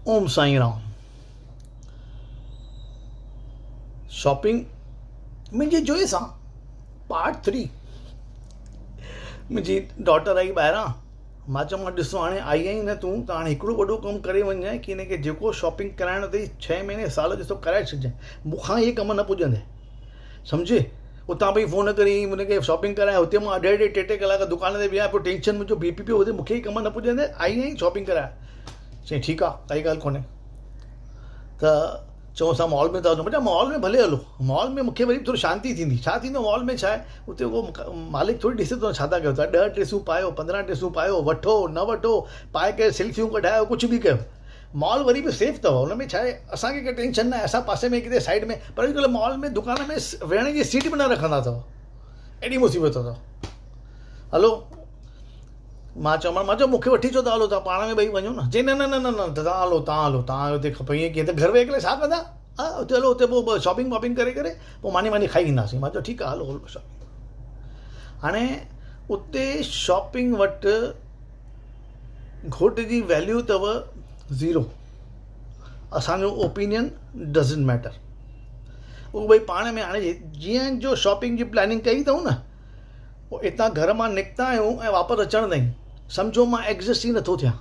Om Sai Ram. Shopping मुंहिंजी जोइ सां part 3। मुंहिंजी डॉटर आई ॿाहिरां, मां चयो मां ॾिसो हाणे आई आहीं न तूं त हाणे हिकिड़ो वॾो कमु करे वञजांइ कि हिनखे जेको शॉपिंग कराइणो अथई 6 महीने साल जो कराए छॾिजांइ। मूंखां इहे कम न पुॼंदे, सम्झे। उतां भई फ़ोन करी हुनखे शॉपिंग कराए, हुते मां अढे टे कलाक दुकान ते विया, पोइ टेंशन मुंहिंजो बीपी पियो वधे, मूंखे ई कम न पुॼंदे। आई आहीं शॉपिंग कराए, चई ठीकु आहे काई ॻाल्हि कोन्हे। त चऊं असां मॉल में था वञूं। बेटा मॉल में भले हलो, मॉल में मूंखे वरी थोरी शांती थींदी। छा थींदो मॉल में, छा आहे उते उहो मालिक थोरी ॾिसे थो छा था कयो था। 10 ड्रेसूं पायो, 15 ड्रेसूं पायो, वठो न वठो, पाए करे सेल्फियूं कढायो, कुझु बि कयो। मॉल वरी बि सेफ अथव, हुन में छा आहे असांखे का टेंशन न आहे, असां पासे में किथे साइड में। पर अॼुकल्ह मॉल में दुकान में वेहण जी सीट बि न रखंदा अथव, एॾी मुसीबत अथव। हलो, मां चयो मूंखे वठी अचो, त हलो तव्हां पाण में ॿई वञो न। चई न न न न न तव्हां हलो तव्हां हुते खपे ईअं कीअं, त घर वेही करे छा कंदा। हा हुते हलो, हुते पोइ शॉपिंग वॉपिंग करे पोइ मानी खाई ईंदासीं। मां चयो ठीकु आहे हलो हलो शॉपिंग। हाणे उते शॉपिंग वटि घोट जी वैल्यू अथव 0। असांजो ओपिनियन डज़ंट मैटर। उहो भई पाण में हाणे जीअं जो शॉपिंग जी प्लानिंग कई अथऊं न, पोइ हितां घर मां निकिता आहियूं ऐं वापसि अचण ताईं सम्झो मां एग्ज़िस्ट ई नथो थियां।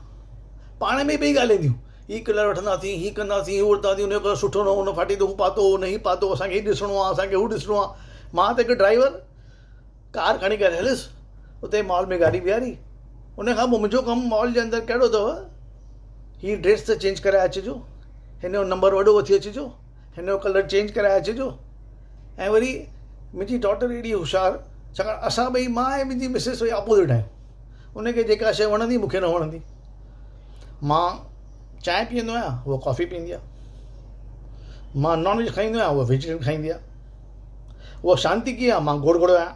पाण में ॿई ॻाल्हाईंदियूं, हीअ कलर वठंदासीं, हीअ कंदासीं, हू वठंदासीं, हुनजो कलर सुठो न, हुन फाटी त हू पातो, हुन ही पातो, असांखे हीअ ॾिसणो आहे, असांखे हू ॾिसणो आहे। मां त हिकु ड्राइवर कार खणी करे हलियुसि, उते मॉल में गाॾी बीहारी। उन खां पोइ मुंहिंजो कमु मॉल जे अंदरि कहिड़ो अथव, हीअ ड्रेस त चेंज कराए अचिजो, हिन जो नंबर वॾो वठी अचिजो, हिन जो कलर चेंज कराए अचिजो। ऐं वरी मुंहिंजी डॉटर एॾी होशियारु, छाकाणि असां ॿई मां ऐं मुंहिंजी मिसिस वरी अपोज़िट आहियूं। उनखे जेका शइ वणंदी मूंखे न वणंदी। मां चांहि पीअंदो आहियां, उहा कॉफ़ी पीअंदी आहे। मां नॉन वेज खाईंदो आहियां, उहा वेजिटेरियन खाईंदी आहे। उहा शांती कीअं आहे, मां गोड़ आहियां।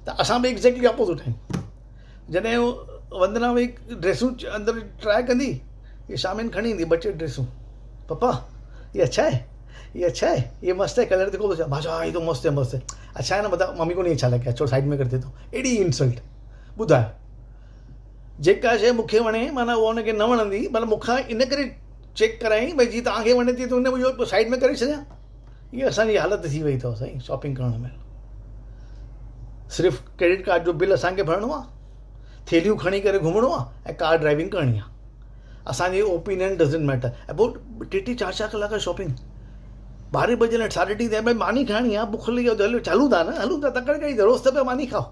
त असां ॿई एक्ज़ैक्टली अपोज़िट आहियूं। जॾहिं वंदना वई ड्रेसूं अंदरि ट्राए कंदी, इहे शामिन खणी ईंदी 2-4 ड्रेसूं। पप्पा ये अच्छा है, ये अच्छा है, ये मस्त है, कलर देखो। मां चयो हा ये तो मस्त है मस्त है। अच्छा है ना, बता मम्मी को नहीं अच्छा लगा, छोड़ साइड में कर देता हूं। एॾी इंसल्ट ॿुधायो। जेका शइ मूंखे वणे माना उहा हुनखे न वणंदी, पर मूंखां इन करे चेक कराई भई जीअं तव्हांखे वणे थी त हुन इहो साइड में करे छॾियां। इहा असांजी हालत थी वई अथव साईं शॉपिंग करण में। सिर्फ़ु क्रेडिट कार्ड जो बिल असांखे भरिणो आहे, थेलियूं खणी करे घुमणो आहे ऐं कार ड्राइविंग करणी आहे। असांजी ओपिनियन डज़ंट मैटर। ऐं पोइ 3-4 कलाक शॉपिंग, 12 बजे 3:30 ते भई मानी खाइणी आहे, बुख लॻी आहे, हलो चालू था न, हलूं था तकड़ि कड़ी त रोज़ त पियो मानी खाओ।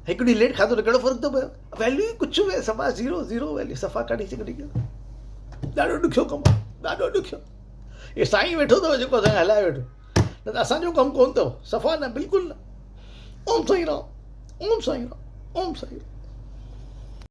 हिकु ॾींहुं लेट खाधो त कहिड़ो फ़र्क़ु थो पए। वैल्यू ई कुझु बि सफ़ा 0 वैल्यू, सफ़ा काढी छॾी। ॾाढो ॾुखियो कमु आहे, ॾाढो ॾुखियो। इहे साईं वेठो अथव जेको असांखे हलाए वेठो, न त असांजो कमु कोन्ह अथव, सफ़ा न, बिल्कुलु न। ओम साईं राम, ओम साईं राम, ओम साईं राम।